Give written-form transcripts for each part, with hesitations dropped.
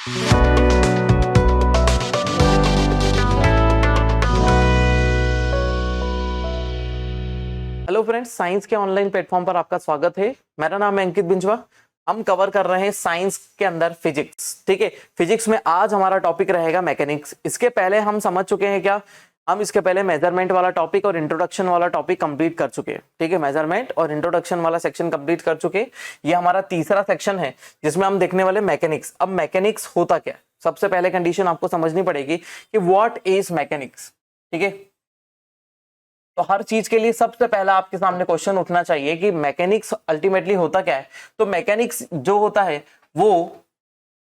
Hello friends, science के online platform पर आपका स्वागत है। मेरा नाम है अंकित बिंजवा। हम कवर कर रहे हैं साइंस के अंदर फिजिक्स। ठीक है, फिजिक्स में आज हमारा टॉपिक रहेगा मैकेनिक्स। इसके पहले हम समझ चुके हैं क्या, हम इसके पहले मेजरमेंट वाला टॉपिक और इंट्रोडक्शन वाला टॉपिक कंप्लीट कर चुके हैं। ठीक है, मेजरमेंट और इंट्रोडक्शन वाला सेक्शन कंप्लीट कर चुके हैं। ये हमारा तीसरा सेक्शन है जिसमें हम देखने वाले मैकेनिक्स। अब मैकेनिक्स होता क्या है, सबसे पहले कंडीशन आपको समझनी पड़ेगी कि व्हाट इज मैकेनिक्स। ठीक है, तो हर चीज के लिए सबसे पहला आपके सामने क्वेश्चन उठना चाहिए कि मैकेनिक्स अल्टीमेटली होता क्या है। तो मैकेनिक्स जो होता है वो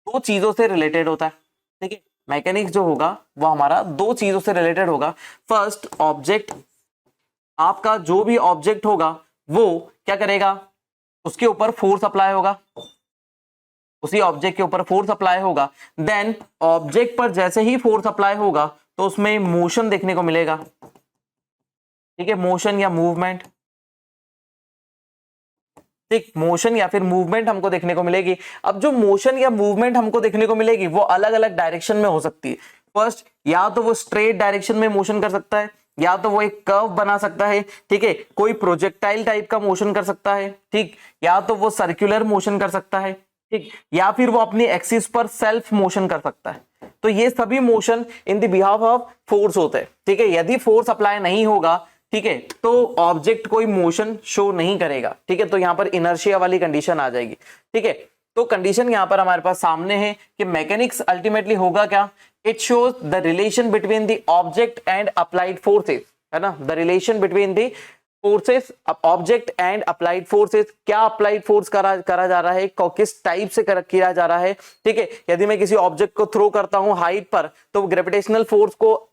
दो चीजों से रिलेटेड होता है। ठीक है, मैकेनिक्स जो होगा वो हमारा दो चीजों से रिलेटेड होगा। First, object. आपका जो भी ऑब्जेक्ट होगा वो क्या करेगा, उसके ऊपर फोर्स अप्लाई होगा, उसी ऑब्जेक्ट के ऊपर फोर्स अप्लाई होगा। देन ऑब्जेक्ट पर जैसे ही फोर्स अप्लाई होगा तो उसमें मोशन देखने को मिलेगा। ठीक है, मोशन या मूवमेंट। ठीक, मोशन या फिर मूवमेंट हमको देखने को मिलेगी। अब जो मोशन या मूवमेंट हमको देखने को मिलेगी वो अलग अलग डायरेक्शन में हो सकती है। फर्स्ट, या तो वो स्ट्रेट डायरेक्शन में मोशन कर सकता है, या तो वो एक कर्व बना सकता है। ठीक है, कोई प्रोजेक्टाइल टाइप का मोशन कर सकता है। ठीक, या तो वो सर्कुलर मोशन कर सकता है। ठीक, या फिर वो अपनी एक्सिस पर सेल्फ मोशन कर सकता है। तो ये सभी motion in the behalf of force होते हैं। ठीक है, यदि फोर्स अप्लाई नहीं होगा, ठीक है, तो ऑब्जेक्ट कोई मोशन शो नहीं करेगा। ठीक है, तो यहां पर इनर्शिया वाली कंडीशन आ जाएगी। ठीक है, तो कंडीशन यहां पर हमारे पास सामने है कि मैकेनिक्स अल्टीमेटली होगा क्या, it shows the relation between the object and applied forces. है ना, the relation between the forces, object and applied forces. क्या अप्लाइड फोर्स करा जा रहा है, किस टाइप से किया जा रहा है। ठीक है, यदि मैं किसी ऑब्जेक्ट को थ्रो करता हूं हाइट पर तो ग्रेविटेशनल फोर्स को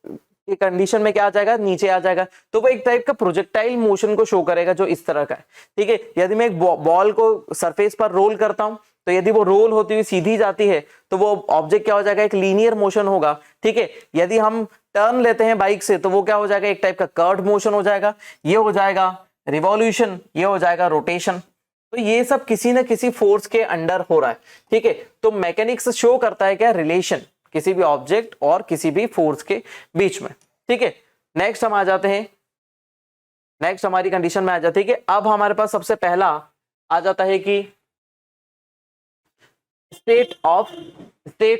कंडीशन में क्या आ जाएगा, नीचे आ जाएगा। तो वो एक टाइप का प्रोजेक्टाइल मोशन को शो करेगा जो इस तरह का है। ठीक है, यदि मैं एक बॉल को सरफेस पर रोल करता हूं तो यदि वो रोल होती हुई सीधी जाती है तो वो ऑब्जेक्ट क्या हो जाएगा, एक लीनियर मोशन होगा। ठीक है, यदि हम टर्न लेते हैं बाइक से तो वो क्या हो जाएगा, एक टाइप का कर्व्ड मोशन हो जाएगा। ये हो जाएगा रिवॉल्यूशन, ये हो जाएगा रोटेशन। तो ये सब किसी न किसी फोर्स के अंडर हो रहा है। ठीक है, तो मैकेनिक्स शो करता है क्या, रिलेशन किसी भी ऑब्जेक्ट और किसी भी फोर्स के बीच में। ठीक है, नेक्स्ट हम आ जाते हैं, नेक्स्ट हमारी कंडीशन में आ जाती है कि अब हमारे पास सबसे पहला आ जाता है कि स्टेट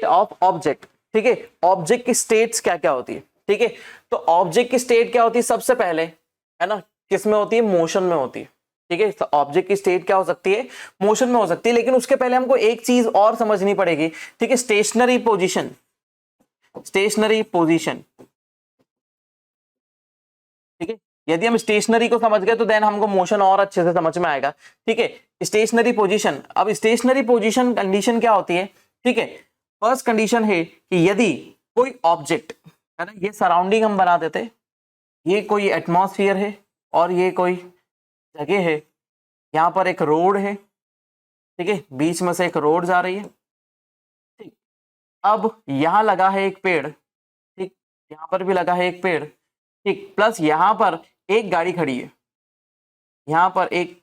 ऑफ ऑब्जेक्ट। ठीक है, ऑब्जेक्ट की स्टेट्स क्या क्या होती है। ठीक है, तो ऑब्जेक्ट की स्टेट क्या होती है, सबसे पहले है ना, किस में होती है, मोशन में होती है। ठीक है, तो ऑब्जेक्ट की स्टेट क्या हो सकती है, मोशन में हो सकती है। लेकिन उसके पहले हमको एक चीज और समझनी पड़ेगी। ठीक है, स्टेशनरी पोजीशन, स्टेशनरी पोजीशन। ठीक है, यदि हम स्टेशनरी को समझ गए तो देन हमको मोशन और अच्छे से समझ में आएगा। ठीक है, स्टेशनरी पोजीशन। अब स्टेशनरी पोजीशन कंडीशन क्या होती है। ठीक है, फर्स्ट कंडीशन है कि यदि कोई ऑब्जेक्ट है ना, ये सराउंडिंग हम बना देते, ये कोई एटमॉस्फेयर है और ये कोई जगह है, यहां पर एक रोड है। ठीक है, बीच में से एक रोड जा रही है। ठीक, अब यहां लगा है एक पेड़। ठीक, यहां पर भी लगा है एक पेड़। ठीक, प्लस यहां पर एक गाड़ी खड़ी है, यहां पर एक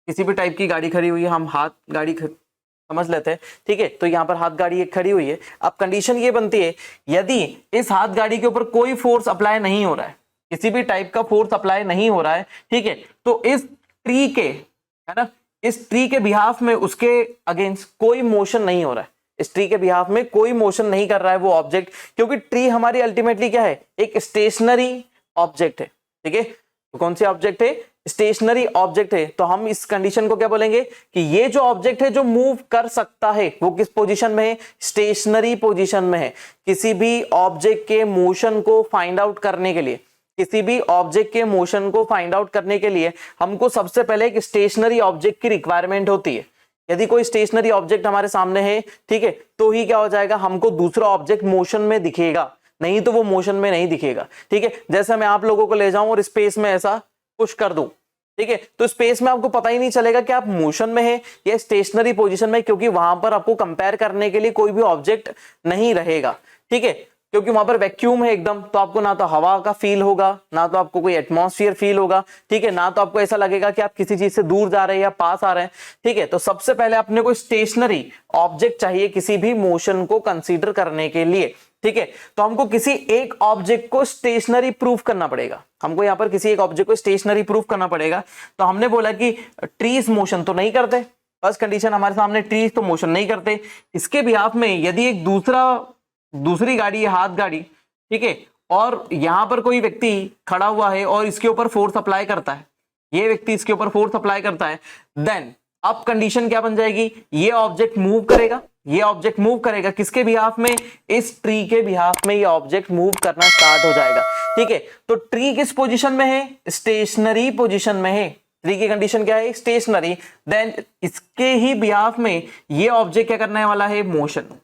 किसी भी टाइप की गाड़ी खड़ी हुई है, हम हाथ गाड़ी समझ लेते हैं। ठीक है, तो यहां पर हाथ गाड़ी एक खड़ी हुई है। अब कंडीशन ये बनती है, यदि इस हाथ गाड़ी के ऊपर कोई फोर्स अप्लाई नहीं हो रहा है, किसी भी टाइप का फोर्स अप्लाई नहीं हो रहा है, ठीक है, तो इस ट्री के, है ना, इस ट्री के बिहाफ में उसके अगेंस्ट कोई मोशन नहीं हो रहा है। इस ट्री के बिहाफ में कोई मोशन नहीं कर रहा है वो ऑब्जेक्ट, क्योंकि ट्री हमारी अल्टीमेटली क्या है, एक स्टेशनरी ऑब्जेक्ट है। ठीक है, तो कौन सी ऑब्जेक्ट है, स्टेशनरी ऑब्जेक्ट है। तो हम इस कंडीशन को क्या बोलेंगे कि ये जो ऑब्जेक्ट है जो मूव कर सकता है वो किस पोजीशन में है, स्टेशनरी पोजीशन में है। किसी भी ऑब्जेक्ट के मोशन को फाइंड आउट करने के लिए, किसी भी ऑब्जेक्ट के मोशन को फाइंड आउट करने के लिए हमको सबसे पहले एक स्टेशनरी ऑब्जेक्ट की रिक्वायरमेंट होती है। यदि कोई स्टेशनरी ऑब्जेक्ट हमारे सामने है, ठीक है, तो ही क्या हो जाएगा, हमको दूसरा ऑब्जेक्ट मोशन में दिखेगा, नहीं तो वो मोशन में नहीं दिखेगा। ठीक है, जैसे मैं आप लोगों को ले जाऊं और स्पेस में ऐसा पुश कर दूं, ठीक है, तो स्पेस में आपको पता ही नहीं चलेगा कि आप मोशन में है या स्टेशनरी पोजीशन में, क्योंकि वहां पर आपको कंपेयर करने के लिए कोई भी ऑब्जेक्ट नहीं रहेगा। ठीक है, क्योंकि वहां पर वैक्यूम है एकदम, तो आपको ना तो हवा का फील होगा, ना तो आपको कोई एटमॉस्फेयर फील होगा, ठीक है, ना तो आपको ऐसा लगेगा कि आप किसी चीज से दूर जा रहे हैं या पास आ रहे हैं, ठीक है। तो सबसे पहले अपने को स्टेशनरी ऑब्जेक्ट चाहिए किसी भी मोशन को कंसीडर करने के लिए, ठीक है। तो हमको किसी एक ऑब्जेक्ट को स्टेशनरी प्रूफ करना पड़ेगा, हमको यहां पर किसी एक ऑब्जेक्ट को स्टेशनरी प्रूफ करना पड़ेगा। तो हमने बोला कि ट्रीज मोशन तो नहीं करते, फर्स्ट कंडीशन हमारे सामने, ट्रीज तो मोशन नहीं करते। इसके बिहाफ में यदि एक दूसरी गाड़ी है, हाथ गाड़ी, ठीक है, और यहां पर कोई व्यक्ति खड़ा हुआ है और इसके ऊपर फोर्स अप्लाई करता है, ये व्यक्ति इसके ऊपर फोर्स अप्लाई करता है, देन अब कंडीशन क्या बन जाएगी, ये ऑब्जेक्ट मूव करेगा, ये ऑब्जेक्ट मूव करेगा किसके बिहाफ में, इस ट्री के बिहाफ में ये ऑब्जेक्ट मूव करना स्टार्ट हो जाएगा, ठीक है। तो ट्री किस पोजीशन में है, स्टेशनरी पोजीशन में है, ट्री की कंडीशन क्या है, स्टेशनरी, देन इसके ही बिहाफ में ये ऑब्जेक्ट क्या करने वाला है, मोशन,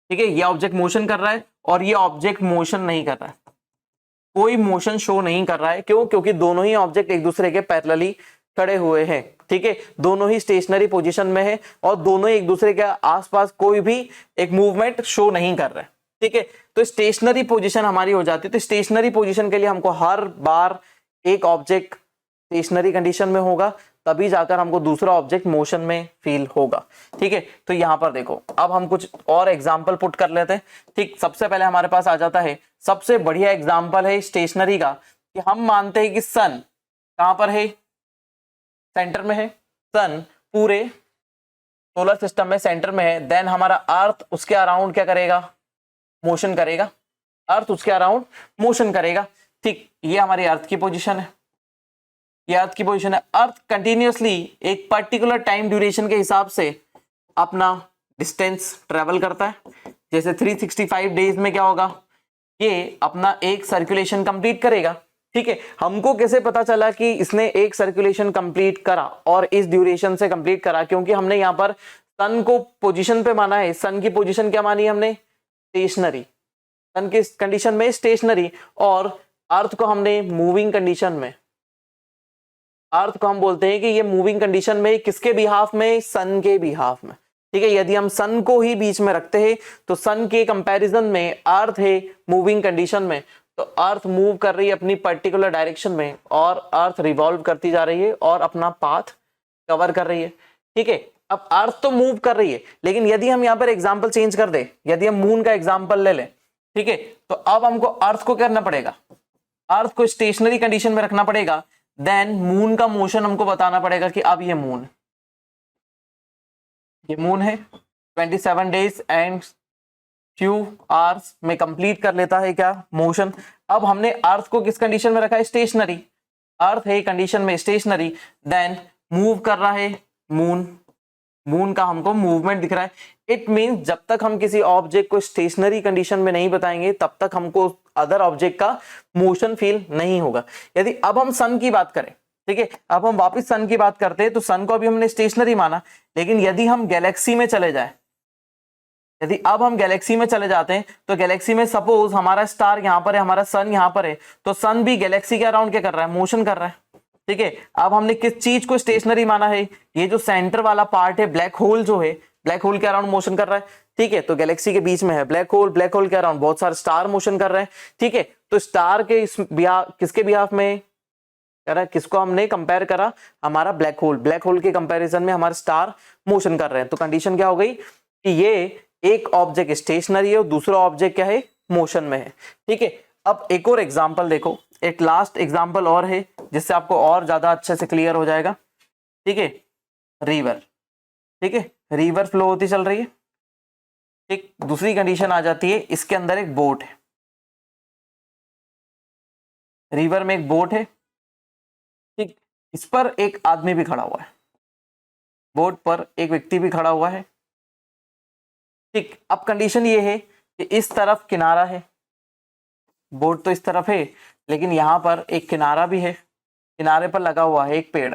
ठीक है। ये ऑब्जेक्ट मोशन कर रहा है और ये ऑब्जेक्ट मोशन नहीं कर रहा है, कोई मोशन शो नहीं कर रहा है, क्यों, क्योंकि दोनों ही ऑब्जेक्ट एक दूसरे के पैरेलली खड़े हुए हैं, ठीक है, दोनों ही स्टेशनरी पोजीशन में है और दोनों एक दूसरे के आसपास कोई भी एक मूवमेंट शो नहीं कर रहे, ठीक है। तो स्टेशनरी पोजीशन हमारी हो जाती है। तो स्टेशनरी पोजीशन के लिए हमको हर बार एक ऑब्जेक्ट स्टेशनरी कंडीशन में होगा, तभी जाकर हमको दूसरा ऑब्जेक्ट मोशन में फील होगा, ठीक है। तो यहां पर देखो, अब हम कुछ और एग्जांपल पुट कर लेते हैं, ठीक। सबसे पहले हमारे पास आ जाता है, सबसे बढ़िया एग्जांपल है स्टेशनरी का, कि हम मानते हैं कि सन कहां पर है, सेंटर में है, सन पूरे सोलर सिस्टम में सेंटर में है, देन हमारा अर्थ उसके अराउंड क्या करेगा, मोशन करेगा, अर्थ उसके अराउंड मोशन करेगा, ठीक। ये हमारी अर्थ की पोजीशन है, ये अर्थ की पोजीशन है। अर्थ कंटिन्यूअसली एक पर्टिकुलर टाइम ड्यूरेशन के हिसाब से अपना डिस्टेंस ट्रेवल करता है, जैसे 365 डेज में क्या होगा, ये अपना एक सर्कुलेशन कंप्लीट करेगा, ठीक है। हमको कैसे पता चला कि इसने एक सर्कुलेशन कंप्लीट करा और इस ड्यूरेशन से कंप्लीट करा, क्योंकि हमने यहाँ पर सन को पोजीशन पे माना है, सन की पोजीशन क्या मानी हमने, स्टेशनरी, सन की कंडीशन में स्टेशनरी, और अर्थ को हमने मूविंग कंडीशन में, अर्थ को हम बोलते हैं कि ये मूविंग कंडीशन में किसके बिहाफ में, सन के बिहाफ में, ठीक है। यदि हम सन को ही बीच में रखते हैं तो सन के कंपैरिजन में अर्थ है मूविंग कंडीशन में, तो अर्थ मूव कर रही है अपनी पर्टिकुलर डायरेक्शन में और अर्थ रिवॉल्व करती जा रही है और अपना पाथ कवर कर रही है, ठीक है। अब अर्थ तो मूव कर रही है, लेकिन यदि हम यहाँ पर एग्जाम्पल चेंज कर दे, यदि हम मून का एग्जाम्पल ले लें, ठीक है, तो अब हमको अर्थ को करना पड़ेगा, अर्थ को स्टेशनरी कंडीशन में रखना पड़ेगा, देन मून का मोशन हमको बताना पड़ेगा कि अब ये मून है 27 डेज एंड फ्यू आवर्स में कंप्लीट कर लेता है क्या, मोशन। अब हमने अर्थ को किस कंडीशन में रखा है, स्टेशनरी, अर्थ है कंडीशन में स्टेशनरी, देन मूव कर रहा है मून, मून का हमको मूवमेंट दिख रहा है। इट मींस जब तक हम किसी ऑब्जेक्ट को स्टेशनरी कंडीशन में नहीं बताएंगे तब तक हमको अदर ऑब्जेक्ट का मोशन फील नहीं होगा। यदि अब हम सन की बात करें, ठीक है, अब हम वापस सन की बात करते हैं, तो सन को अभी हमने स्टेशनरी माना, लेकिन यदि हम गैलेक्सी में चले जाए, यदि अब हम गैलेक्सी में चले जाते हैं, तो गैलेक्सी में सपोज हमारा स्टार यहाँ पर है, हमारा सन यहाँ पर है, तो सन भी गैलेक्सी के अराउंड क्या कर रहा है, मोशन कर रहा है, ठीक है। अब हमने किस चीज को स्टेशनरी माना है, ये जो सेंटर वाला पार्ट है, ब्लैक होल जो है, ब्लैक होल के अराउंड मोशन कर रहा है, ठीक है। तो गैलेक्सी के बीच में है ब्लैक होल, ब्लैक होल के अराउंड बहुत सारे स्टार मोशन कर रहे हैं, ठीक है। तो स्टार के किसके बिहाफ में कह रहा है, किसको हमने कंपेयर करा, हमारा ब्लैक होल, ब्लैक होल के कंपैरिजन में हमारे स्टार मोशन कर रहे हैं। तो कंडीशन क्या हो गई कि ये एक ऑब्जेक्ट स्टेशनरी है और दूसरा ऑब्जेक्ट क्या है, मोशन में है, ठीक है। अब एक और एग्जांपल देखो, एक लास्ट एग्जांपल और है जिससे आपको और ज्यादा अच्छे से क्लियर हो जाएगा, ठीक है। रिवर, ठीक है, रिवर फ्लो होती चल रही है, ठीक। दूसरी कंडीशन आ जाती है, इसके अंदर एक बोट है, रिवर में एक बोट है, ठीक। इस पर एक आदमी भी खड़ा हुआ है, बोट पर एक व्यक्ति भी खड़ा हुआ है, ठीक। अब कंडीशन ये है कि इस तरफ किनारा है, बोट तो इस तरफ है, लेकिन यहां पर एक किनारा भी है, किनारे पर लगा हुआ है एक पेड़,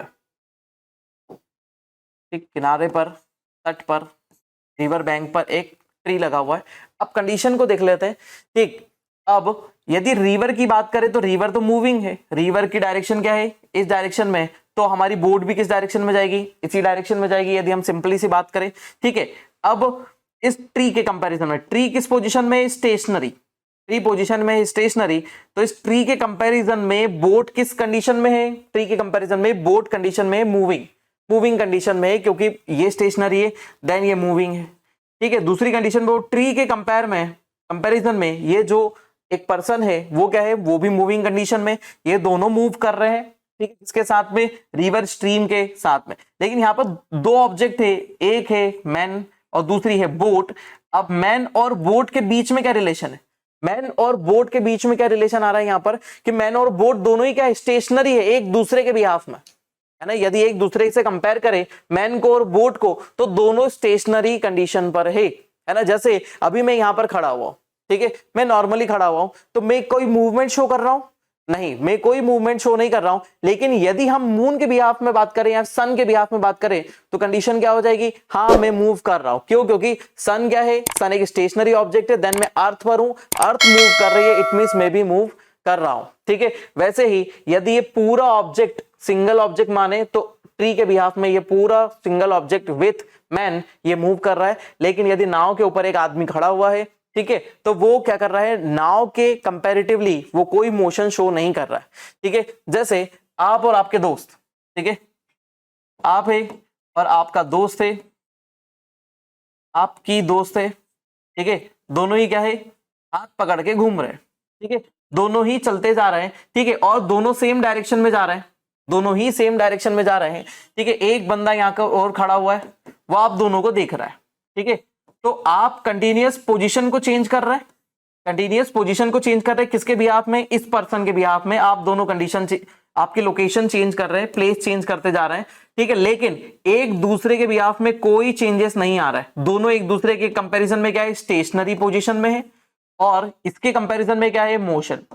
ठीक। किनारे पर, तट पर, रिवर बैंक पर एक ट्री लगा हुआ है। अब कंडीशन को देख लेते हैं, ठीक। अब यदि रिवर की बात करें तो रिवर तो मूविंग है, रिवर की डायरेक्शन क्या है, इस डायरेक्शन में, तो हमारी बोट भी किस डायरेक्शन में जाएगी, इसी डायरेक्शन में जाएगी, यदि हम सिंपली सी बात करें, ठीक है। अब इस ट्री के कंपैरिजन में, ट्री किस पोजीशन में, स्टेशनरी, ट्री पोजीशन में स्टेशनरी, तो इस ट्री के कंपैरिजन में बोट किस कंडीशन में है, ट्री के कंपैरिजन में बोट कंडीशन में मूविंग, मूविंग कंडीशन में है, क्योंकि ये स्टेशनरी है देन ये मूविंग है, ठीक है। दूसरी कंडीशन में ट्री के कंपैरिजन में ये जो एक पर्सन है वो क्या है, वो भी मूविंग कंडीशन में, ये दोनों मूव कर रहे हैं, ठीक है, इसके साथ में रिवर स्ट्रीम के साथ में। लेकिन यहाँ पर दो ऑब्जेक्ट है, एक है मैन और दूसरी है बोट। अब मैन और बोट के बीच में क्या रिलेशन है, मैन और बोट के बीच में क्या रिलेशन आ रहा है यहाँ पर कि मैन और बोट दोनों ही क्या है, स्टेशनरी है एक दूसरे के बिहाफ में, है ना। यदि एक दूसरे से कंपेयर करें मैन को और बोट को तो दोनों स्टेशनरी कंडीशन पर है ना। जैसे अभी मैं यहाँ पर खड़ा हुआ हूं, ठीक है, मैं नॉर्मली खड़ा हुआ हूं, तो मैं कोई मूवमेंट शो कर रहा हूं, नहीं, मैं कोई मूवमेंट शो नहीं कर रहा हूं। लेकिन यदि हम मून के बिहाफ में बात करें या सन के बिहाफ में बात करें तो कंडीशन क्या हो जाएगी, हाँ मैं मूव कर रहा हूं। क्यों, क्योंकि सन क्या है, सन एक स्टेशनरी ऑब्जेक्ट है, देन मैं अर्थ पर हूं, अर्थ मूव कर रही है, इट मींस मैं भी मूव कर रहा हूं, ठीक है। वैसे ही यदि ये पूरा ऑब्जेक्ट सिंगल ऑब्जेक्ट माने तो ट्री के बिहाफ में ये पूरा सिंगल ऑब्जेक्ट विथ मैन ये मूव कर रहा है। लेकिन यदि नाव के ऊपर एक आदमी खड़ा हुआ है, ठीक है, तो वो क्या कर रहा है, नाव के कंपैरेटिवली वो कोई मोशन शो नहीं कर रहा है, ठीक है। जैसे आप और आपके दोस्त, ठीक है, आप है और आपका दोस्त है, आपकी दोस्त है, ठीक है, दोनों ही क्या है, हाथ पकड़ के घूम रहे हैं, ठीक है, दोनों ही चलते जा रहे हैं, ठीक है, और दोनों सेम डायरेक्शन में जा रहे हैं, दोनों ही सेम डायरेक्शन में जा रहे हैं, ठीक है। एक बंदा यहाँ का और खड़ा हुआ है, वो आप दोनों को देख रहा है, ठीक है। तो आप कंटिन्यूअस पोजीशन को चेंज कर रहे हैं, कंटिन्यूअस पोजीशन को चेंज कर रहे हैं, किसके बिहाफ में, इस पर्सन के बिहाफ में। आप दोनों कंडीशन, आपकी लोकेशन चेंज कर रहे हैं, प्लेस चेंज करते जा रहे हैं, ठीक है। लेकिन एक दूसरे के बिहाफ में कोई चेंजेस नहीं आ रहा है, दोनों एक दूसरे के कंपैरिजन में क्या है, स्टेशनरी पोजीशन में है, और इसके कंपैरिजन में क्या है, मोशन,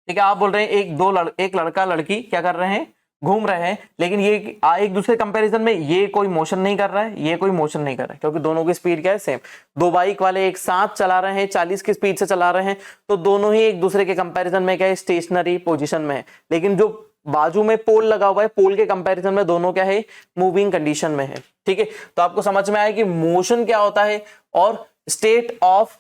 ठीक है। आप बोल रहे हैं एक लड़का लड़की क्या कर रहे हैं, घूम रहे हैं, लेकिन ये एक दूसरे कंपैरिजन में ये कोई मोशन नहीं कर रहा है, ये कोई मोशन नहीं कर रहा है, क्योंकि दोनों की स्पीड क्या है, सेम। दो बाइक वाले एक साथ चला रहे हैं, 40 की स्पीड से चला रहे हैं, तो दोनों ही एक दूसरे के कंपैरिजन में क्या है, स्टेशनरी पोजीशन में है। लेकिन जो बाजू में पोल लगा हुआ है, पोल के कंपैरिजन में दोनों क्या है, मूविंग कंडीशन में है, ठीक है। तो आपको समझ में आया कि मोशन क्या होता है और स्टेट ऑफ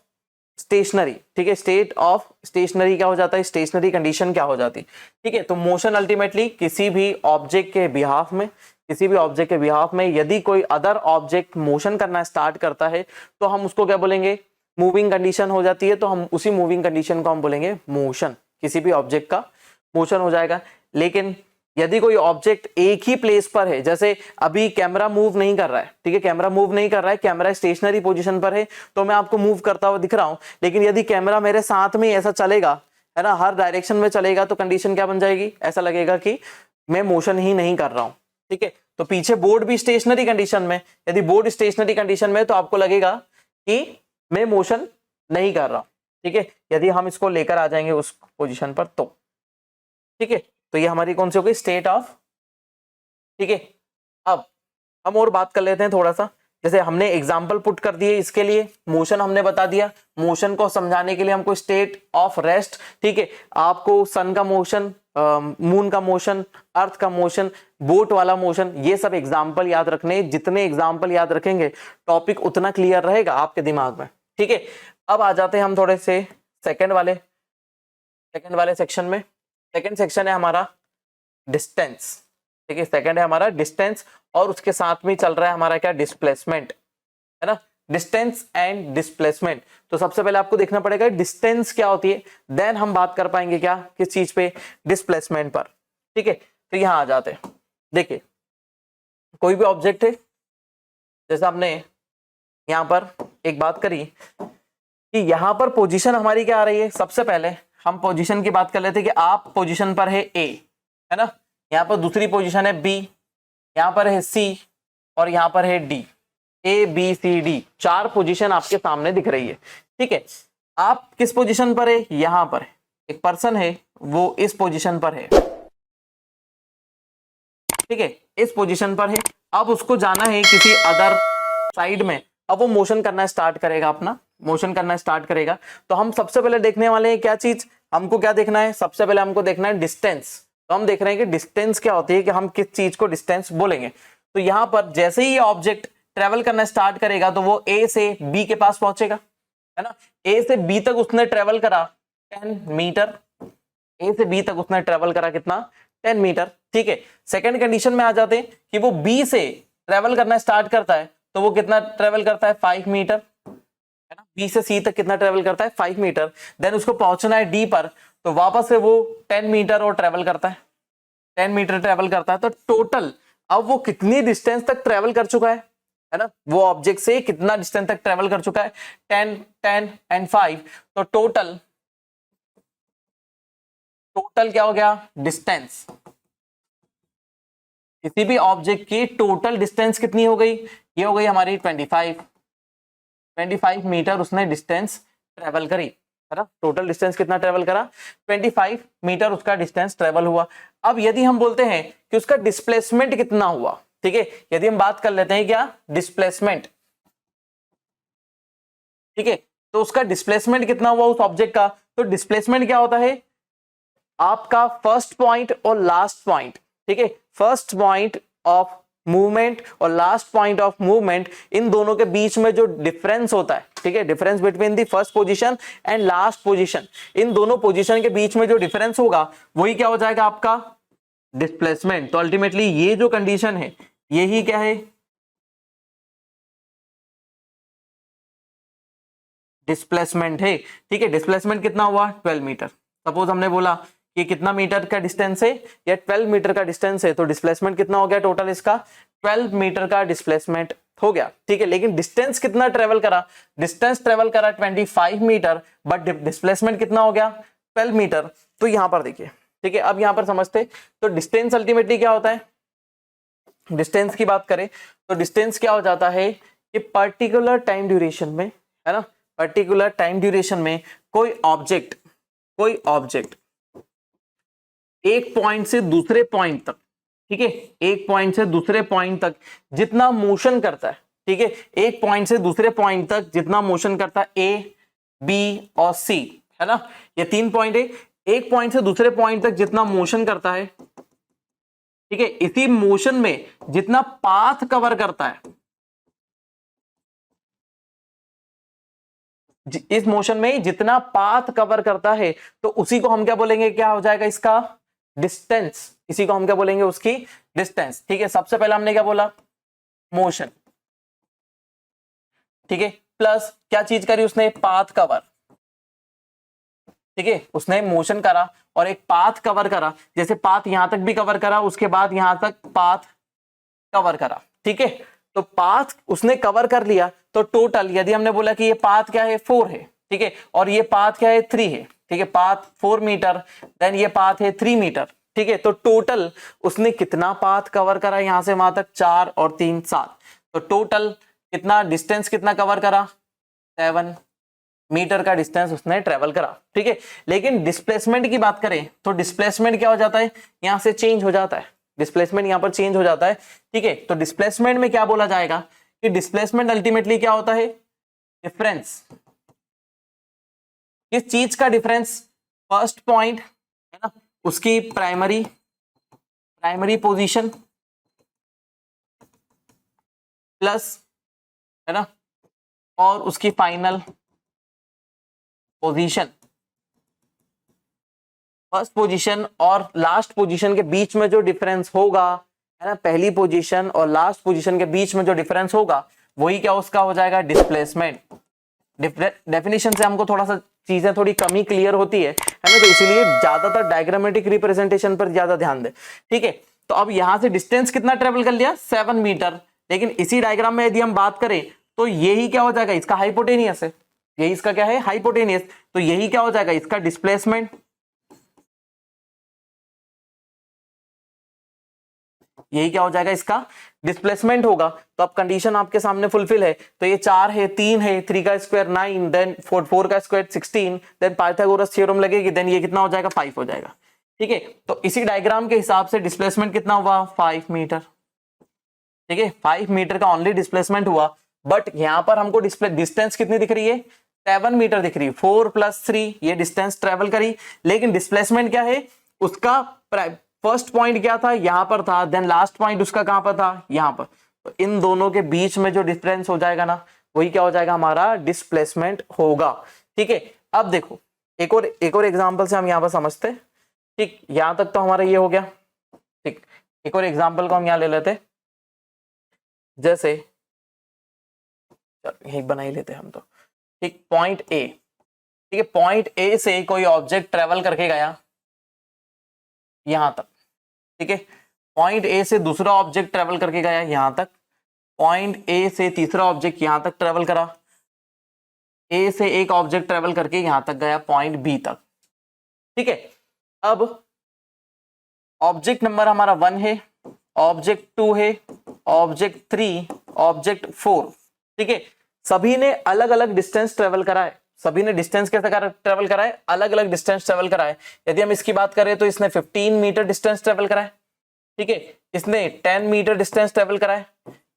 स्टेशनरी, ठीक है, स्टेट ऑफ स्टेशनरी क्या हो जाता है, स्टेशनरी कंडीशन क्या हो जाती है, ठीक है। तो मोशन अल्टीमेटली किसी भी ऑब्जेक्ट के बिहाफ में, किसी भी ऑब्जेक्ट के बिहाफ में यदि कोई अदर ऑब्जेक्ट मोशन करना स्टार्ट करता है तो हम उसको क्या बोलेंगे, मूविंग कंडीशन हो जाती है, तो हम उसी मूविंग कंडीशन को हम बोलेंगे मोशन, किसी भी ऑब्जेक्ट का मोशन हो जाएगा। लेकिन यदि कोई ऑब्जेक्ट एक ही प्लेस पर है, जैसे अभी कैमरा मूव नहीं कर रहा है, ठीक है, कैमरा मूव नहीं कर रहा है, कैमरा स्टेशनरी पोजीशन पर है, तो मैं आपको मूव करता हुआ दिख रहा हूं। लेकिन यदि कैमरा मेरे साथ में ऐसा चलेगा, है ना, हर डायरेक्शन में चलेगा, तो कंडीशन क्या बन जाएगी, ऐसा लगेगा कि मैं मोशन ही नहीं कर रहा हूं, ठीक है। तो पीछे बोर्ड भी स्टेशनरी कंडीशन में, यदि बोर्ड स्टेशनरी कंडीशन में तो आपको लगेगा कि मैं मोशन नहीं कर रहा हूं, ठीक है। यदि हम इसको लेकर आ जाएंगे उस पोजीशन पर तो, ठीक है, तो ये हमारी कौन सी हो गई, स्टेट ऑफ, ठीक है। अब हम और बात कर लेते हैं थोड़ा सा, जैसे हमने एग्जांपल पुट कर दिए इसके लिए, मोशन हमने बता दिया, मोशन को समझाने के लिए हमको स्टेट ऑफ रेस्ट, ठीक है, आपको सन का मोशन, मून का मोशन, अर्थ का मोशन, बोट वाला मोशन, ये सब एग्जाम्पल याद रखने, जितने एग्जाम्पल याद रखेंगे टॉपिक उतना क्लियर रहेगा आपके दिमाग में, ठीक है। अब आ जाते हैं हम थोड़े से सेकंड वाले सेक्शन में। सेकंड सेक्शन है हमारा डिस्टेंस, ठीक है, सेकंड है हमारा डिस्टेंस, और उसके साथ में चल रहा है हमारा क्या, डिस्प्लेसमेंट, है ना, डिस्टेंस एंड डिस्प्लेसमेंट। तो सबसे पहले आपको देखना पड़ेगा डिस्टेंस क्या होती है, देन हम बात कर पाएंगे क्या, किस चीज पे, डिस्प्लेसमेंट पर, ठीक है। तो यहां आ जाते हैं, देखिए कोई भी ऑब्जेक्ट है, जैसे हमने यहां पर एक बात करी कि यहां पर पोजीशन हमारी क्या आ रही है, सबसे पहले हम पोजीशन की बात कर लेते हैं कि आप पोजीशन पर है ए, है ना, यहाँ पर दूसरी पोजीशन है बी, यहाँ पर है सी, और यहाँ पर है D, A B C D, 4 position आपके सामने दिख रही है, ठीक है। आप किस पोजीशन पर है, यहाँ पर है, एक पर्सन है वो इस पोजीशन पर है, ठीक है, इस पोजीशन पर है। अब उसको जाना है किसी अदर साइड में, अब वो मोशन करना स्टार्ट करेगा, अपना मोशन करना स्टार्ट करेगा। तो हम सबसे पहले देखने वाले हैं क्या चीज, हमको क्या देखना है, सबसे पहले हमको देखना है डिस्टेंस। तो हम देख रहे हैं कि डिस्टेंस क्या होती है, कि हम किस चीज को डिस्टेंस बोलेंगे। तो यहां पर जैसे ही ये ऑब्जेक्ट ट्रेवल करना स्टार्ट करेगा तो वो ए से बी के पास पहुंचेगा, है ना। ए से बी तक उसने ट्रेवल करा 10 मीटर, ए से बी तक उसने ट्रेवल करा कितना 10 मीटर, ठीक है। सेकंड कंडीशन में आ जाते हैं कि वो बी से ट्रेवल करना स्टार्ट करता है तो वो कितना ट्रेवल करता है 5 मीटर, है ना। बी से सी तक कितना ट्रेवल करता है 5 मीटर। देन उसको पहुंचना है डी पर तो वापस से वो 10 मीटर और ट्रेवल करता है, 10 मीटर ट्रेवल करता है। तो टोटल अब वो कितनी डिस्टेंस तक ट्रेवल कर चुका है ना, वो ऑब्जेक्ट से कितना डिस्टेंस तक ट्रेवल कर चुका है 10 10 एंड 5। तो टोटल क्या हो गया डिस्टेंस, किसी भी ऑब्जेक्ट की टोटल डिस्टेंस कितनी हो गई, ये हो गई हमारी 25 मीटर उसने डिस्टेंस ट्रेवल करी, है ना। टोटल डिस्टेंस कितना ट्रेवल करा 25 मीटर उसका डिस्टेंस ट्रेवल हुआ। अब यदि हम बोलते हैं कि उसका डिस्प्लेसमेंट कितना हुआ, ठीक है, यदि हम बात कर लेते हैं क्या डिस्प्लेसमेंट, ठीक है, तो उसका डिस्प्लेसमेंट कितना हुआ उस ऑब्जेक्ट का। तो डिस्प्लेसमेंट क्या होता है आपका फर्स्ट पॉइंट और लास्ट पॉइंट, ठीक है, फर्स्ट पॉइंट ऑफ मूवमेंट और लास्ट पॉइंट ऑफ मूवमेंट, इन दोनों के बीच में जो डिफरेंस होता है, ठीक है, difference between the first position and last position, इन दोनों पोजीशन के बीच में जो डिफरेंस होगा वही क्या हो जाएगा आपका डिस्प्लेसमेंट। तो अल्टीमेटली ये जो कंडीशन है यही क्या है डिस्प्लेसमेंट है, ठीक है। डिस्प्लेसमेंट कितना हुआ 12 मीटर। सपोज हमने बोला कि कितना मीटर का डिस्टेंस है, या 12 मीटर का डिस्टेंस है, तो डिस्प्लेसमेंट कितना हो गया टोटल इसका 12 मीटर का डिस्प्लेसमेंट हो गया, ठीक है। लेकिन डिस्टेंस कितना ट्रेवल करा, डिस्टेंस ट्रेवल करा 25 मीटर, बट डिस्प्लेसमेंट कितना हो गया 12 मीटर। तो यहां पर देखिए, ठीक है, अब यहां पर समझते तो डिस्टेंस अल्टीमेटली क्या होता है, डिस्टेंस की बात करें तो डिस्टेंस क्या हो जाता है कि पर्टिकुलर टाइम ड्यूरेशन में, है ना, पर्टिकुलर टाइम ड्यूरेशन में कोई ऑब्जेक्ट एक पॉइंट से दूसरे पॉइंट तक, ठीक है, एक पॉइंट से दूसरे पॉइंट तक जितना मोशन करता है, ठीक है, एक पॉइंट से दूसरे पॉइंट तक जितना मोशन करता है ए बी और सी, है ना, ये 3 पॉइंट है। एक पॉइंट से दूसरे पॉइंट तक जितना मोशन करता है, ठीक है, इसी मोशन में जितना पाथ कवर करता है, इस मोशन में जितना पाथ कवर करता है, तो उसी को हम क्या बोलेंगे, क्या हो जाएगा इसका डिस्टेंस, इसी को हम क्या बोलेंगे उसकी डिस्टेंस, ठीक है। सबसे पहले हमने क्या बोला मोशन, ठीक है, प्लस क्या चीज करी उसने पाथ कवर, ठीक है, उसने मोशन करा और एक पाथ कवर करा, जैसे पाथ यहां तक भी कवर करा, उसके बाद यहां तक पाथ कवर करा, ठीक है। तो पाथ उसने कवर कर लिया, तो टोटल यदि हमने बोला कि ये पाथ क्या है 4 है, ठीक है, और ये पाथ क्या है 3 है, ठीक है, पाथ 4 मीटर, देन ये पाथ है 3 मीटर, ठीक है। तो टोटल उसने कितना पाथ कवर करा यहां से वहां तक 4 और 3 7, तो टोटल कितना डिस्टेंस कितना कवर करा 7 मीटर का डिस्टेंस उसने ट्रेवल करा, ठीक है। लेकिन डिस्प्लेसमेंट की बात करें तो डिस्प्लेसमेंट क्या हो जाता है, यहां से चेंज हो जाता है, डिस्प्लेसमेंट यहां पर चेंज हो जाता है, ठीक है। तो डिस्प्लेसमेंट में क्या बोला जाएगा कि डिस्प्लेसमेंट अल्टीमेटली क्या होता है डिफरेंस, किस चीज का डिफरेंस, फर्स्ट पॉइंट, है ना, उसकी प्राइमरी पोजीशन प्लस, है ना, और उसकी फाइनल पोजीशन, फर्स्ट पोजीशन और लास्ट पोजीशन के बीच में जो डिफरेंस होगा, है ना, पहली पोजीशन और लास्ट पोजीशन के बीच में जो डिफरेंस होगा वही क्या उसका हो जाएगा डिस्प्लेसमेंट। डेफिनेशन से हमको थोड़ा सा चीजें थोड़ी कमी क्लियर होती है ना, तो इसीलिए ज्यादातर डायग्रामेटिक रिप्रेजेंटेशन पर ज्यादा ध्यान दे, ठीक है। तो अब यहां से डिस्टेंस कितना ट्रेवल कर लिया 7 मीटर, लेकिन इसी डायग्राम में यदि हम बात करें तो यही क्या हो जाएगा इसका हाइपोटेनियस है, यही इसका क्या है हाइपोटेनियस, तो यही क्या हो जाएगा इसका डिस्प्लेसमेंट, यही क्या हो जाएगा इसका डिस्प्लेसमेंट होगा। तो अब कंडीशन आपके सामने फुलफिल है, तो ये 4 है, 3 है, 3 का स्क्वायर 9, देन 4 का स्क्वायर 16, देन पाइथागोरस थ्योरम लगेगी, देन ये कितना हो जाएगा 5 हो जाएगा, ठीक है। तो इसी डायग्राम के हिसाब से डिस्प्लेसमेंट कितना हुआ 5 मीटर, ठीक है, 5 मीटर का ओनली डिस्प्लेसमेंट हुआ, बट यहां पर हमको डिस्टेंस कितनी दिख रही है 7 मीटर दिख रही है, 4 + 3 ये डिस्टेंस ट्रेवल करी, लेकिन डिस्प्लेसमेंट क्या है उसका फर्स्ट पॉइंट क्या था यहां पर था, देन लास्ट पॉइंट उसका कहां पर था यहां पर, तो इन दोनों के बीच में जो डिफरेंस हो जाएगा ना, वही क्या हो जाएगा, हमारा डिस्प्लेसमेंट होगा। ठीक है, अब देखो एक और एग्जांपल से हम यहाँ पर समझते हैं। ठीक, यहां तक तो हमारा ये हो गया। ठीक, एक और एग्जांपल को हम यहाँ ले लेते, जैसे यही बना ही लेते हम तो। ठीक, पॉइंट ए, ठीक है, पॉइंट ए से कोई ऑब्जेक्ट ट्रेवल करके गया यहां तक। ठीक है, पॉइंट ए से दूसरा ऑब्जेक्ट ट्रेवल करके गया यहां तक, पॉइंट ए से तीसरा ऑब्जेक्ट यहां तक ट्रेवल करा, ए से एक ऑब्जेक्ट ट्रेवल करके यहां तक गया पॉइंट बी तक। ठीक है, अब ऑब्जेक्ट नंबर हमारा 1 है, ऑब्जेक्ट 2 है, ऑब्जेक्ट 3, ऑब्जेक्ट 4। ठीक है, सभी ने अलग अलग डिस्टेंस ट्रेवल करा है। सभी ने डिस्टेंस कैसे ट्रेवल करा है, अलग अलग डिस्टेंस ट्रेवल करा है। यदि हम इसकी बात करें तो इसने 15 मीटर डिस्टेंस ट्रेवल करा है। ठीक है, इसने 10 मीटर डिस्टेंस ट्रेवल करा है,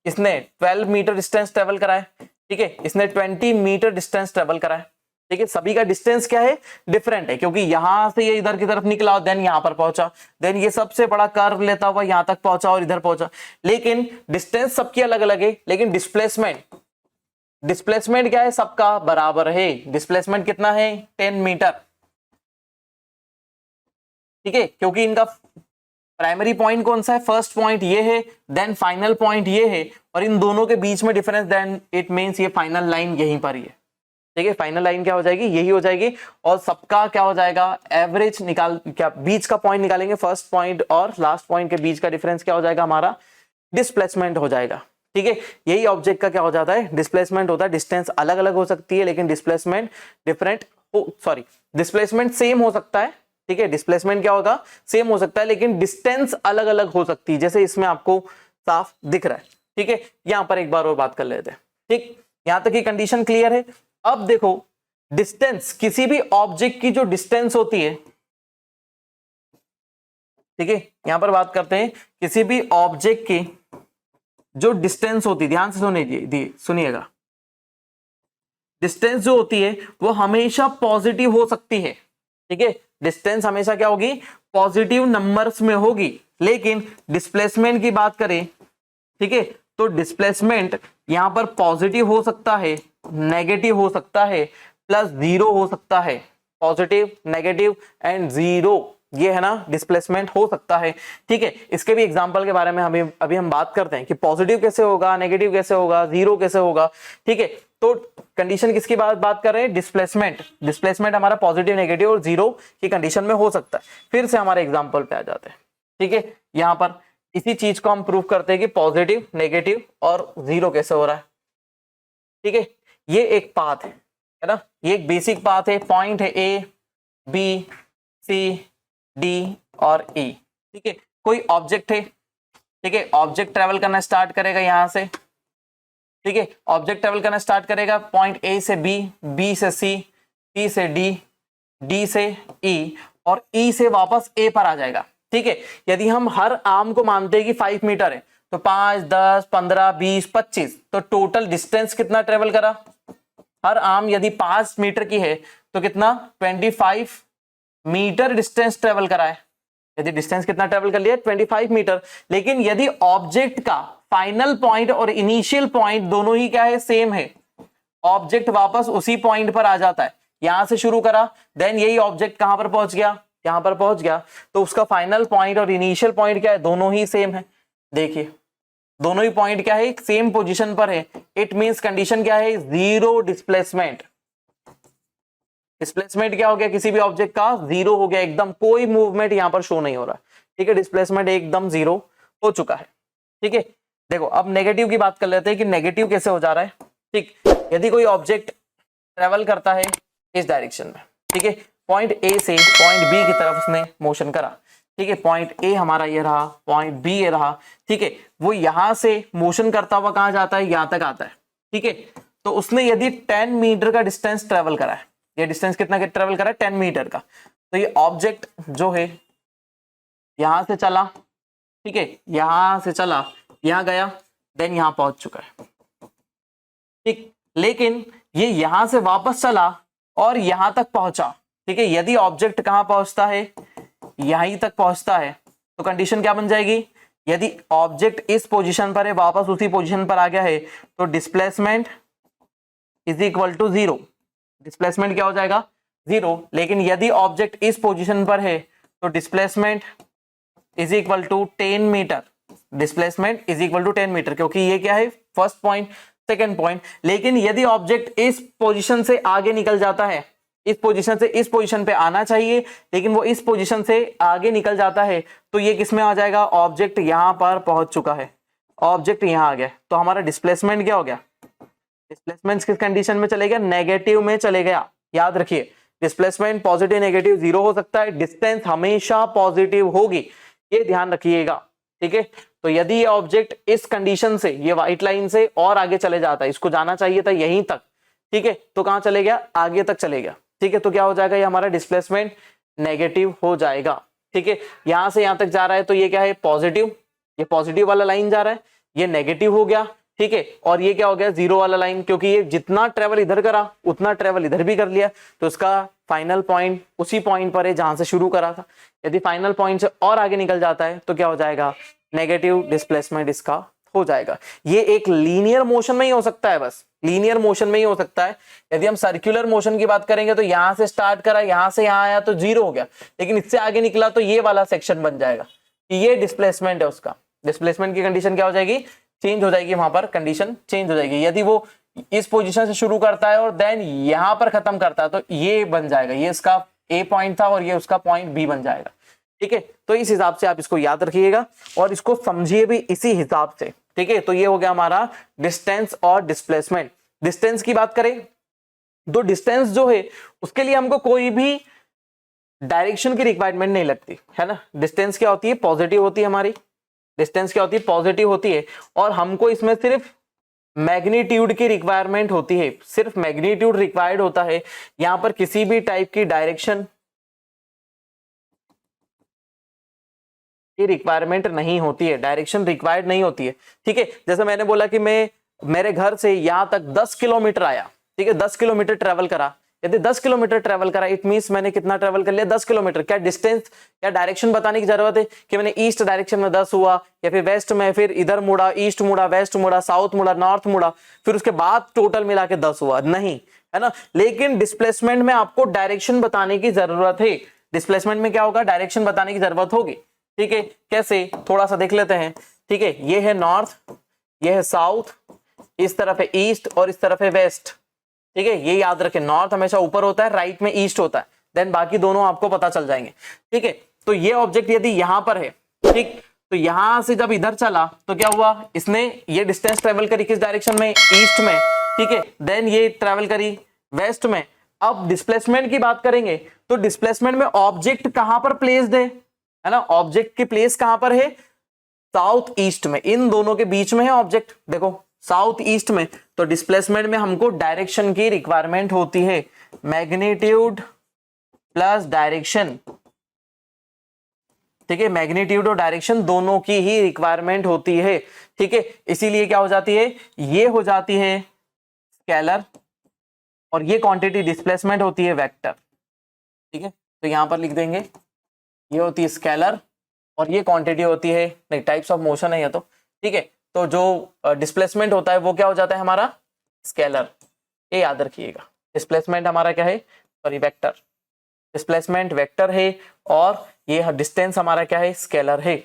इसने 12 मीटर डिस्टेंस ट्रेवल करा है। ठीक है, इसने 20 मीटर डिस्टेंस ट्रेवल करा है। ठीक है, सभी का डिस्टेंस क्या है, डिफरेंट है, क्योंकि यहां से ये इधर की तरफ निकला, देन यहां पर पहुंचा, देन ये सबसे बड़ा कर्व लेता हुआ यहां तक पहुंचा और इधर पहुंचा। लेकिन डिस्टेंस सबकी अलग अलग है, लेकिन डिस्प्लेसमेंट क्या है, सबका बराबर है। डिस्प्लेसमेंट कितना है, 10 मीटर। ठीक है, क्योंकि इनका प्राइमरी पॉइंट कौन सा है, फर्स्ट पॉइंट ये है, देन फाइनल पॉइंट ये है, और इन दोनों के बीच में डिफरेंस, देन इट मींस ये फाइनल लाइन यहीं पर ही है। ठीक है, फाइनल लाइन क्या हो जाएगी, यही हो जाएगी, और सबका क्या हो जाएगा, एवरेज निकाल, क्या बीच का पॉइंट निकालेंगे, फर्स्ट पॉइंट और लास्ट पॉइंट के बीच का डिफरेंस क्या हो जाएगा, हमारा डिस्प्लेसमेंट हो जाएगा। ठीक है, यही ऑब्जेक्ट का क्या हो जाता है, डिस्प्लेसमेंट होता है। डिस्टेंस अलग अलग हो सकती है, लेकिन डिस्प्लेसमेंट डिफरेंट डिस्प्लेसमेंट सेम हो सकता है। ठीक है, डिस्प्लेसमेंट क्या होगा, सेम हो सकता है, लेकिन डिस्टेंस अलग अलग हो सकती है, जैसे इसमें आपको साफ दिख रहा है। ठीक है, यहां पर एक बार और बात कर लेते हैं। ठीक, यहां तक की कंडीशन क्लियर है। अब देखो, डिस्टेंस, किसी भी ऑब्जेक्ट की जो डिस्टेंस होती है, ठीक है, यहां पर बात करते हैं, किसी भी ऑब्जेक्ट की जो डिस्टेंस होती है, ध्यान से सुनिएगा, डिस्टेंस जो होती है वो हमेशा पॉजिटिव हो सकती है। ठीक है, डिस्टेंस हमेशा क्या होगी, पॉजिटिव नंबर्स में होगी। लेकिन डिस्प्लेसमेंट की बात करें, ठीक है, तो डिस्प्लेसमेंट यहां पर पॉजिटिव हो सकता है, नेगेटिव हो सकता है, प्लस 0 हो सकता है। पॉजिटिव, नेगेटिव एंड 0, ये है ना, डिस्प्लेसमेंट हो सकता है। ठीक है, इसके भी एग्जांपल के बारे में अभी हम बात करते हैं कि पॉजिटिव कैसे होगा, नेगेटिव कैसे होगा, 0 कैसे होगा। ठीक है, तो कंडीशन किसकी बात कर रहे हैं, डिस्प्लेसमेंट हमारा पॉजिटिव, नेगेटिव और 0 की कंडीशन में हो सकता है। फिर से हमारे एग्जांपल पे आ जाते हैं। ठीक है, यहां पर इसी चीज को हम प्रूव करते हैं कि पॉजिटिव, नेगेटिव और 0 कैसे हो रहा है। ठीक है, ये एक पाथ है ना, ये एक बेसिक पाथ है, पॉइंट है ए, बी, सी, डी और ई। ठीक है, कोई ऑब्जेक्ट है, ठीक है, ऑब्जेक्ट ट्रेवल करना स्टार्ट करेगा यहां से। ठीक है, ऑब्जेक्ट ट्रेवल करना स्टार्ट करेगा पॉइंट ए से बी, बी से सी, सी से डी, डी से ई और ई से वापस ए पर आ जाएगा। ठीक है, यदि हम हर आर्म को मानते हैं कि 5 मीटर है, तो 5, 10, 15, 20, 25, तो टोटल डिस्टेंस कितना ट्रेवल करा, हर आर्म यदि 5 मीटर की है तो कितना, 25 मीटर डिस्टेंस ट्रेवल करा है। यदि डिस्टेंस कितना ट्रेवल कर लिया, 25 मीटर। लेकिन यदि ऑब्जेक्ट का फाइनल पॉइंट और इनिशियल पॉइंट दोनों ही क्या है, सेम है, ऑब्जेक्ट वापस उसी पॉइंट पर आ जाता है। यहां से शुरू करा, देन यही ऑब्जेक्ट कहां पर पहुंच गया, यहां पर पहुंच गया, तो उसका फाइनल पॉइंट और इनिशियल पॉइंट क्या है, दोनों ही सेम है। देखिए, दोनों ही पॉइंट क्या है, सेम पोजीशन पर है। इट मींस कंडीशन क्या है, 0 डिस्प्लेसमेंट। डिस्प्लेसमेंट क्या हो गया, किसी भी ऑब्जेक्ट का 0 हो गया, एकदम कोई मूवमेंट यहां पर शो नहीं हो रहा। ठीक है, डिस्प्लेसमेंट एकदम 0 हो चुका है। ठीक है, देखो अब नेगेटिव की बात कर लेते हैं कि नेगेटिव कैसे हो जा रहा है। ठीक, यदि कोई ऑब्जेक्ट ट्रेवल करता है इस डायरेक्शन में, ठीक है, पॉइंट ए से पॉइंट बी की तरफ उसने मोशन करा। ठीक है, पॉइंट ए हमारा ये रहा, पॉइंट बी ये रहा। ठीक है, वो यहां से मोशन करता हुआ कहां जाता है, यहां तक आता है। ठीक है, तो उसने यदि 10 मीटर का डिस्टेंस ट्रेवल करा है, ये डिस्टेंस कितना ट्रेवल करा है, 10 मीटर का, तो ये ऑब्जेक्ट जो है यहां से चला, ठीक है, यहां से चला, यहां गया, देन यहां पहुंच चुका है। ठीक, लेकिन ये यहां से वापस चला और यहां तक पहुंचा। ठीक है, यदि ऑब्जेक्ट कहां पहुंचता है, यहीं तक पहुंचता है, तो कंडीशन क्या बन जाएगी, यदि ऑब्जेक्ट इस पोजीशन पर है, वापस उसी पोजीशन पर आ गया है, तो displacement is equal to 0। Displacement क्या हो जाएगा? 0। लेकिन यदि ऑब्जेक्ट इस पोजीशन पर है तो displacement is equal to 10 metre. Displacement is equal to 10 metre, क्योंकि ये क्या है? First point, second point. लेकिन यदि ऑब्जेक्ट इस पोजीशन से आगे निकल जाता है, इस पोजीशन से इस पोजीशन पे आना चाहिए, लेकिन वो इस पोजीशन से आगे निकल जाता है, तो ये किस में आ जाएगा? ऑब्जेक्ट यहां पर पहुंच चुका है, ऑब्जेक्ट यहां आ गया, तो हमारा डिस्प्लेसमेंट क्या हो गया? डिस्प्लेसमेंट किस कंडीशन में चले गया? नेगेटिव में चले गया। याद रखिए, डिस्प्लेसमेंट पॉजिटिव नेगेटिव 0 हो सकता है, डिस्टेंस हमेशा पॉजिटिव होगी, ये ध्यान रखिएगा। ठीक है, तो यदि ये ऑब्जेक्ट इस कंडीशन से, ये व्हाइट लाइन से और आगे चले जाता है, इसको जाना चाहिए था यहीं तक, ठीक है, तो कहां चले गया? आगे तक चले गया। ठीक है, तो क्या हो जाएगा? ये हमारा डिस्प्लेसमेंट नेगेटिव हो जाएगा। ठीक है, यहां से यहां तक जा रहा है तो ये क्या है? पॉजिटिव, ये पॉजिटिव वाला लाइन जा रहा है, ये नेगेटिव हो गया। ठीक है, और ये क्या हो गया? 0 वाला लाइन, क्योंकि ये जितना ट्रेवल इधर करा उतना ट्रेवल इधर भी कर लिया, तो इसका फाइनल पॉइंट उसी पॉइंट पर है जहां से शुरू करा था। यदि फाइनल पॉइंट से और आगे निकल जाता है तो क्या हो जाएगा? नेगेटिव डिस्प्लेसमेंट इसका हो जाएगा। ये एक लीनियर मोशन में ही हो सकता है, बस लीनियर मोशन में ही हो सकता है। यदि हम सर्कुलर मोशन की बात करेंगे तो यहां से स्टार्ट करा, यहां से यहां आया तो 0 हो गया, लेकिन इससे आगे निकला तो ये वाला सेक्शन बन जाएगा कि ये डिस्प्लेसमेंट है उसका। डिस्प्लेसमेंट की कंडीशन क्या हो जाएगी? चेंज हो जाएगी, वहां पर कंडीशन चेंज हो जाएगी। यदि वो इस पोजीशन से शुरू करता है और देन यहां पर खत्म करता है तो ये बन जाएगा, ये इसका ए पॉइंट था और ये उसका पॉइंट बी बन जाएगा। ठीक है, तो इस हिसाब से आप इसको याद रखिएगा और इसको समझिए भी इसी हिसाब से। ठीक है, तो ये हो गया हमारा डिस्टेंस और डिस्प्लेसमेंट। डिस्टेंस की बात करें तो डिस्टेंस जो है उसके लिए हमको कोई भी डायरेक्शन की रिक्वायरमेंट नहीं लगती है ना। डिस्टेंस क्या होती है? पॉजिटिव होती है हमारी। डिस्टेंस क्या होती है? पॉजिटिव होती है, और हमको इसमें सिर्फ मैग्नीट्यूड की रिक्वायरमेंट होती है, सिर्फ मैग्नीट्यूड रिक्वायर्ड होता है। यहां पर किसी भी टाइप की डायरेक्शन की रिक्वायरमेंट नहीं होती है, डायरेक्शन रिक्वायर्ड नहीं होती है। ठीक है, जैसे मैंने बोला कि मैं मेरे घर से यहां तक 10 किलोमीटर आया, ठीक है, 10 किलोमीटर ट्रेवल करा। यदि 10 किलोमीटर ट्रेवल करा, इट मींस मैंने कितना ट्रेवल कर लिया? 10 किलोमीटर। क्या डिस्टेंस या डायरेक्शन बताने की जरूरत है कि मैंने ईस्ट डायरेक्शन में 10 हुआ, या फिर वेस्ट में, फिर इधर मुड़ा, ईस्ट मुड़ा, वेस्ट मुड़ा, साउथ मुड़ा, नॉर्थ मुड़ा, फिर उसके बाद टोटल मिला के 10 हुआ? नहीं, है ना। लेकिन डिस्प्लेसमेंट में आपको डायरेक्शन बताने की जरूरत है। डिस्प्लेसमेंट में क्या होगा? डायरेक्शन बताने की जरूरत होगी। ठीक है, कैसे? थोड़ा सा देख लेते हैं। ठीक है, ये है नॉर्थ, ये है साउथ, इस तरफ है ईस्ट और इस तरफ है वेस्ट। ठीक है, ये याद रखें, नॉर्थ हमेशा ऊपर होता है, राइट में ईस्ट होता है, देन बाकी दोनों आपको पता चल जाएंगे। ठीक है, तो ये ऑब्जेक्ट यदि यहां पर है, ठीक, तो यहां से जब इधर चला तो क्या हुआ? इसने ये डिस्टेंस ट्रेवल करी किस डायरेक्शन में? ईस्ट में। ठीक है, देन ये ट्रेवल करी वेस्ट में। अब डिस्प्लेसमेंट की बात करेंगे तो डिस्प्लेसमेंट में ऑब्जेक्ट कहां पर प्लेस्ड है ना, ऑब्जेक्ट की प्लेस कहां पर है? साउथ ईस्ट में, इन दोनों के बीच में है ऑब्जेक्ट, देखो साउथ ईस्ट में। तो डिस्प्लेसमेंट में हमको डायरेक्शन की रिक्वायरमेंट होती है, मैग्नीट्यूड प्लस डायरेक्शन। ठीक है, मैग्नीट्यूड और डायरेक्शन दोनों की ही रिक्वायरमेंट होती है। ठीक है, इसीलिए क्या हो जाती है? ये हो जाती है स्केलर, और ये क्वांटिटी डिस्प्लेसमेंट होती है वेक्टर। ठीक है, तो यहां पर लिख देंगे, ये होती है स्केलर और ये क्वांटिटी होती है, नहीं टाइप्स ऑफ मोशन है ये तो। ठीक है, तो जो डिस्प्लेसमेंट होता है वो क्या हो जाता है हमारा? स्केलर। ये याद रखिएगा, डिस्प्लेसमेंट हमारा क्या है? Sorry, vector. डिस्प्लेसमेंट वेक्टर है और ये डिस्टेंस हमारा क्या है? स्केलर है।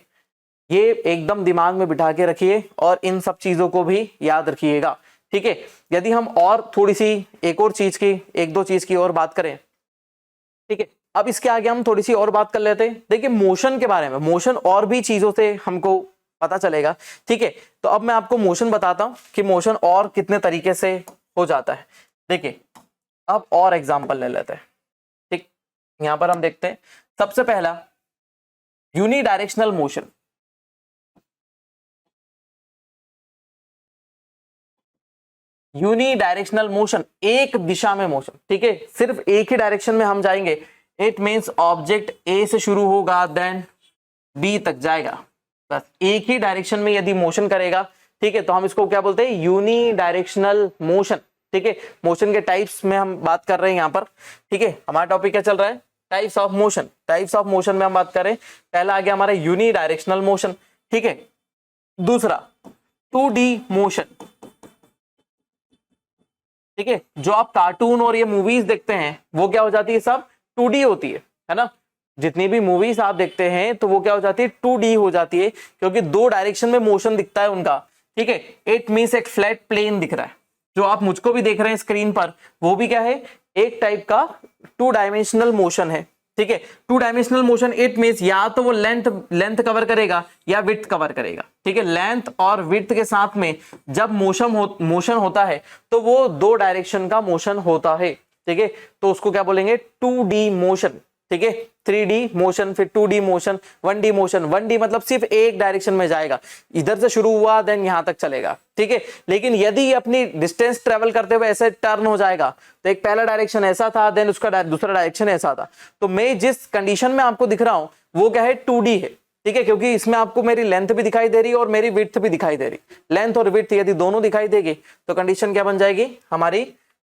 ये एकदम दिमाग में बिठा के रखिए और इन सब चीजों को भी याद रखिएगा। ठीक है, यदि हम और थोड़ी सी एक और चीज की, एक दो चीज की और बात करें, ठीक है, अब इसके आगे हम थोड़ी सी और बात कर लेते हैं। देखिए मोशन के बारे में, मोशन और भी चीजों से हमको पता चलेगा। ठीक है, तो अब मैं आपको मोशन बताता हूं कि मोशन और कितने तरीके से हो जाता है। देखिए, अब और एग्जांपल ले लेते हैं। ठीक, यहां पर हम देखते हैं सबसे पहला यूनिडायरेक्शनल मोशन। यूनिडायरेक्शनल मोशन, एक दिशा में मोशन। ठीक है, सिर्फ एक ही डायरेक्शन में हम जाएंगे। इट मीन्स ऑब्जेक्ट ए से शुरू होगा देन बी तक जाएगा, बस एक ही डायरेक्शन में यदि मोशन करेगा। ठीक है, तो हम इसको क्या बोलते हैं? Unidirectional motion. ठीक है, मोशन के टाइप्स में हम बात कर रहे हैं यहाँ पर। ठीक है, हमारा टॉपिक क्या चल रहा है? Types of motion. Types of motion में हम बात करें, पहला आ गया हमारा यूनिडायरेक्शनल मोशन। ठीक है। दूसरा 2D मोशन, ठीक है। जो आप कार्टून और ये मूवीज देखते हैं वो क्या हो जाती है, सब 2D होती है ना। जितनी भी मूवीज आप देखते हैं तो वो क्या हो जाती है, 2D हो जाती है, क्योंकि दो डायरेक्शन में मोशन दिखता है उनका, ठीक है। इट मीन्स एक फ्लैट प्लेन दिख रहा है। जो आप मुझको भी देख रहे हैं स्क्रीन पर, वो भी क्या है, एक टाइप का 2 डायमेंशनल मोशन है, ठीक है। 2 डायमेंशनल मोशन इट मीन्स या तो वो लेंथ कवर करेगा या विड्थ कवर करेगा, ठीक है। लेंथ और विड्थ के साथ में जब मोशन होता है तो वो 2 डायरेक्शन का मोशन होता है, ठीक है। तो उसको क्या बोलेंगे, 2D मोशन, ठीक है। 3D मोशन, फिर 2D motion, 1D motion. 1D मतलब सिर्फ एक डायरेक्शन में जाएगा, इधर से शुरू हुआ देन यहां तक चलेगा, ठीक है। लेकिन यदि ये अपनी डिस्टेंस ट्रेवल करते हुए ऐसे टर्न हो जाएगा, तो एक पहला डायरेक्शन ऐसा था, देन उसका दूसरा डायरेक्शन ऐसा था। तो मैं जिस कंडीशन में आपको दिख रहा हूं वो क्या है, 2D है, ठीक है। क्योंकि इसमें आपको मेरी लेंथ भी दिखाई दे रही है और मेरी विड्थ भी दिखाई दे रही। लेंथ और विड्थ यदि दोनों दिखाई देगी तो कंडीशन क्या बन जाएगी हमारी,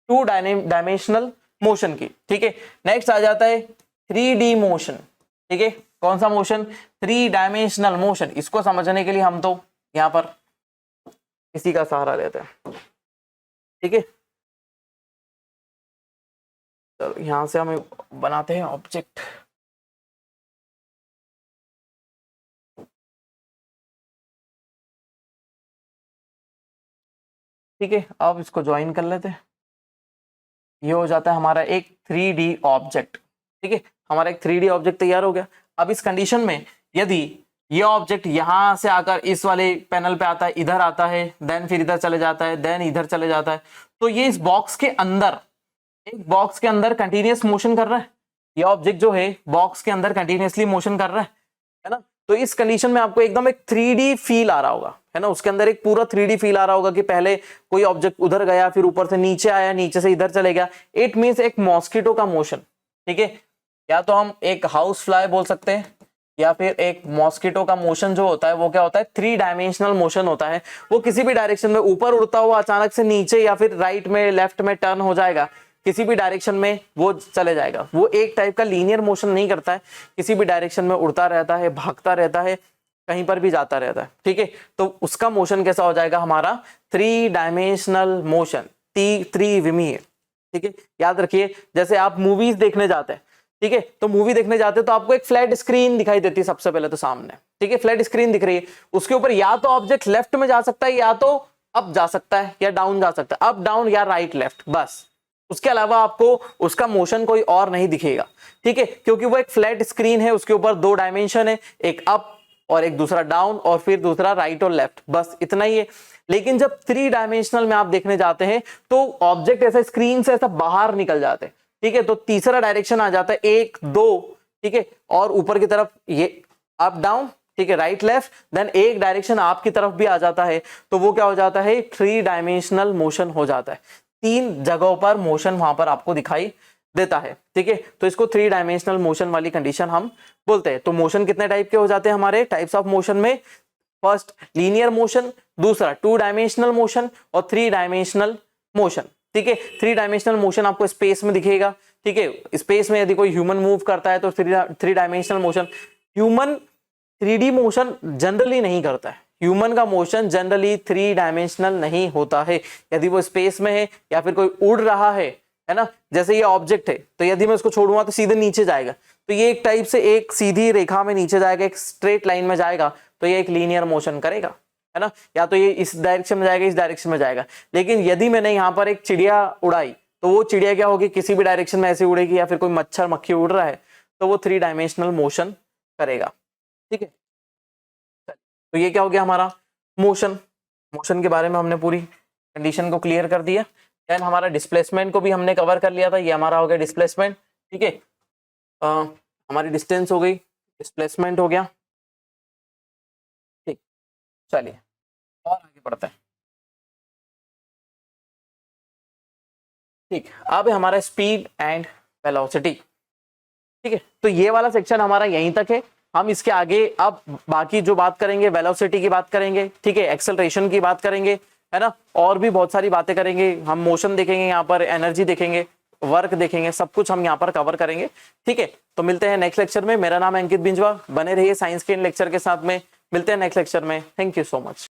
2 डायमेंशनल मोशन की, ठीक है। नेक्स्ट आ जाता है 3D मोशन, ठीक है। कौन सा मोशन, 3 डायमेंशनल मोशन। इसको समझने के लिए हम तो यहां पर इसी का सहारा लेते हैं, ठीक है। चलो यहां से हम बनाते हैं ऑब्जेक्ट, ठीक है। अब इसको ज्वाइन कर लेते हैं। ये हो जाता है हमारा एक 3D ऑब्जेक्ट, ठीक है। हमारा एक 3D ऑब्जेक्ट तैयार हो गया। अब इस कंडीशन में यदि ये ऑब्जेक्ट यहां से आकर इस वाले पैनल पे आता है, इधर आता है, देन फिर इधर चले जाता है, देन इधर चले जाता है, तो ये इस बॉक्स के अंदर, एक बॉक्स के अंदर कंटिन्यूअस मोशन कर रहा है। ये ऑब्जेक्ट जो है बॉक्स के अंदर कंटिन्यूअसली मोशन कर रहा है ना। तो इस कंडीशन में आपको एकदम एक 3D फील आ रहा होगा, है ना। उसके अंदर एक पूरा 3D फील आ रहा होगा कि पहले कोई ऑब्जेक्ट उधर गया, फिर ऊपर से नीचे आया, नीचे से इधर चले गया। इट मींस एक मॉस्किटो का मोशन, ठीक है। या तो हम एक हाउस फ्लाई बोल सकते हैं, या फिर एक मॉस्किटो का मोशन जो होता है वो क्या होता है, 3 डायमेंशनल मोशन होता है। वो किसी भी डायरेक्शन में ऊपर उड़ता हुआ अचानक से नीचे या फिर राइट में लेफ्ट में टर्न हो जाएगा, किसी भी डायरेक्शन में वो चले जाएगा। वो एक टाइप का लीनियर मोशन नहीं करता है, किसी भी डायरेक्शन में उड़ता रहता है, भागता रहता है, कहीं पर भी जाता रहता है, ठीक है। तो उसका मोशन कैसा हो जाएगा हमारा, 3 डायमेंशनल मोशन, त्रिविमीय, ठीक है। याद रखिए जैसे आप मूवीज देखने जाते हैं, ठीक है, तो मूवी देखने जाते हैं तो आपको एक फ्लैट स्क्रीन दिखाई देती है सबसे पहले तो सामने, ठीक है। फ्लैट स्क्रीन दिख रही है, उसके ऊपर या तो ऑब्जेक्ट लेफ्ट में जा सकता है, या तो अप जा सकता है, या डाउन जा सकता है, अप डाउन या राइट लेफ्ट, बस। उसके अलावा आपको उसका मोशन कोई और नहीं दिखेगा, ठीक है। क्योंकि वो एक फ्लैट स्क्रीन है, उसके ऊपर 2 डायमेंशन है, एक अप और एक दूसरा डाउन, और फिर दूसरा राइट और लेफ्ट, बस इतना ही है। लेकिन जब 3 डायमेंशनल में आप देखने जाते हैं तो ऑब्जेक्ट ऐसा स्क्रीन से ऐसा बाहर निकल जाते हैं, ठीक है। तो तीसरा डायरेक्शन आ जाता है 1 2, ठीक है, और ऊपर की तरफ ये अप डाउन, ठीक है, राइट लेफ्ट, देन एक डायरेक्शन आपकी तरफ भी आ जाता है, तो वो क्या हो जाता है, 3 डायमेंशनल मोशन हो जाता है। 3 जगहों पर मोशन वहां पर आपको दिखाई देता है, ठीक है। तो इसको 3 डायमेंशनल मोशन वाली कंडीशन हम बोलते हैं। तो मोशन कितने टाइप के हो जाते हैं हमारे टाइप्स ऑफ मोशन में, फर्स्ट लीनियर मोशन, दूसरा 2 डायमेंशनल मोशन, और 3 डायमेंशनल मोशन, ठीक है। 3 डायमेंशनल मोशन आपको स्पेस में दिखेगा, ठीक है। स्पेस में यदि कोई ह्यूमन मूव करता है तो 3 dimensional motion. Human 3D motion generally नहीं करता है, ह्यूमन का मोशन जनरली 3 डायमेंशनल नहीं होता है। यदि वो स्पेस में है या फिर कोई उड़ रहा है ना, जैसे ये ऑब्जेक्ट है, तो यदि मैं इसको छोड़ूंगा तो सीधे नीचे जाएगा, तो ये एक टाइप से एक सीधी रेखा में नीचे जाएगा, एक स्ट्रेट लाइन में जाएगा, तो ये एक लीनियर मोशन करेगा, है ना। या तो ये इस डायरेक्शन में जाएगा, इस डायरेक्शन में जाएगा। लेकिन यदि मैंने यहाँ पर एक चिड़िया उड़ाई तो वो चिड़िया क्या होगी, किसी भी डायरेक्शन में ऐसे उड़ेगी, या फिर कोई मच्छर मक्खी उड़ रहा है तो वो 3 डायमेंशनल मोशन करेगा, ठीक है। तो ये क्या हो गया हमारा मोशन। मोशन के बारे में हमने पूरी कंडीशन को क्लियर कर दिया। देन हमारा डिस्प्लेसमेंट को भी हमने कवर कर लिया था, ये हमारा हो गया डिस्प्लेसमेंट, ठीक है। हमारी डिस्टेंस हो गई, डिस्प्लेसमेंट हो गया, ठीक। चलिए और आगे बढ़ते हैं, ठीक। अब हमारा स्पीड एंड वेलोसिटी, ठीक है। तो ये वाला सेक्शन हमारा यहीं तक है। हम इसके आगे अब बाकी जो बात करेंगे, वेलोसिटी की बात करेंगे, ठीक है, एक्सेलरेशन की बात करेंगे, है ना, और भी बहुत सारी बातें करेंगे। हम मोशन देखेंगे, यहाँ पर एनर्जी देखेंगे, वर्क देखेंगे, सब कुछ हम यहाँ पर कवर करेंगे, ठीक है। तो मिलते हैं नेक्स्ट लेक्चर में। मेरा नाम है अंकित बिंजवा, बने रहिए साइंस के इन लेक्चर के साथ में। मिलते हैं नेक्स्ट लेक्चर में। Thank you so much.